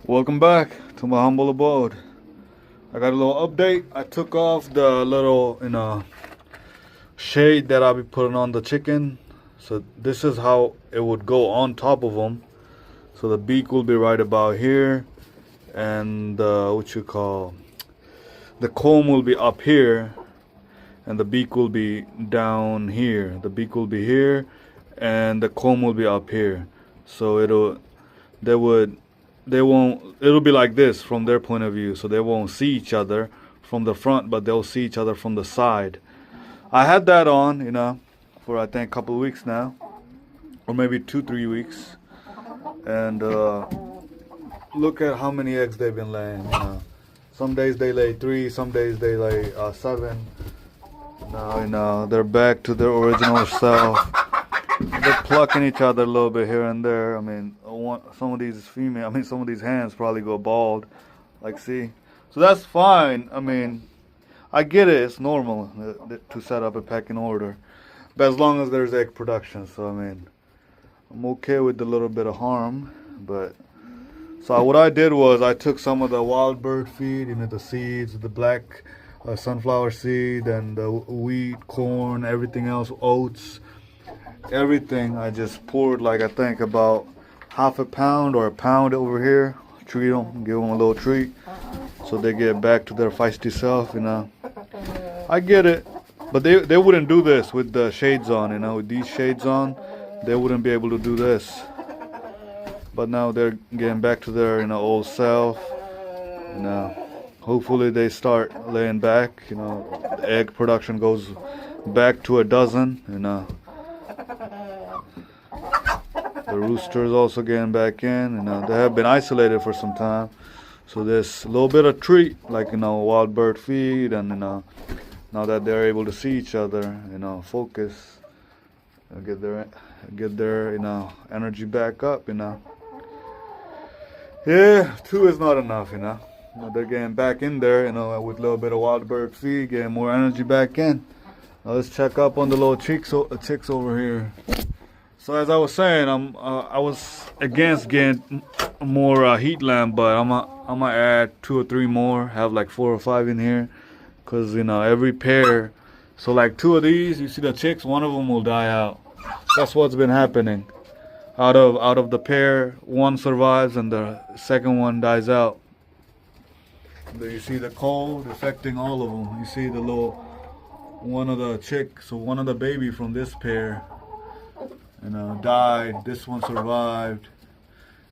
Welcome back to my humble abode. I got a little update. I took off the little, shade that I'll be putting on the chicken. So this is how it would go on top of them. So the beak will be right about here, and the comb will be up here, and the beak will be down here. The beak will be here, and the comb will be up here. So it'll be like this from their point of view. So they won't see each other from the front, but they'll see each other from the side. I had that on, for I think a couple of weeks now, or maybe 2-3 weeks, and look at how many eggs they've been laying. Some days they lay 3, some days they lay 7. Now they're back to their original self. They're plucking each other a little bit here and there. I mean, some of these hands probably go bald. Like, see? So that's fine. I mean, I get it. It's normal to set up a pecking order. But as long as there's egg production. So, I mean, I'm okay with the little bit of harm. But, so what I did was I took some of the wild bird feed, the seeds, the black sunflower seed, and the wheat, corn, everything else, oats. Everything I just poured, like, I think about half a pound or a pound over here. Treat them, give them a little treat so they get back to their feisty self. I get it, but they wouldn't do this with the shades on. With these shades on, they wouldn't be able to do this. But now they're getting back to their old self. Hopefully they start laying back. The egg production goes back to a dozen. The rooster's also getting back in. They have been isolated for some time. So there's a little bit of treat, like, wild bird feed. And, now that they're able to see each other, focus, get their energy back up, Yeah, 2 is not enough, They're getting back in there, with a little bit of wild bird feed, getting more energy back in. Now let's check up on the little chicks over here. So as I was saying, I was against getting more heat lamp, but I'm gonna add 2 or 3 more, have like 4 or 5 in here, cause every pair. So like 2 of these, you see the chicks, one of them will die out. That's what's been happening. Out of the pair, one survives and the second one dies out. There you see the cold affecting all of them. You see the one of the chicks, so one of the baby from this pair, died. This one survived.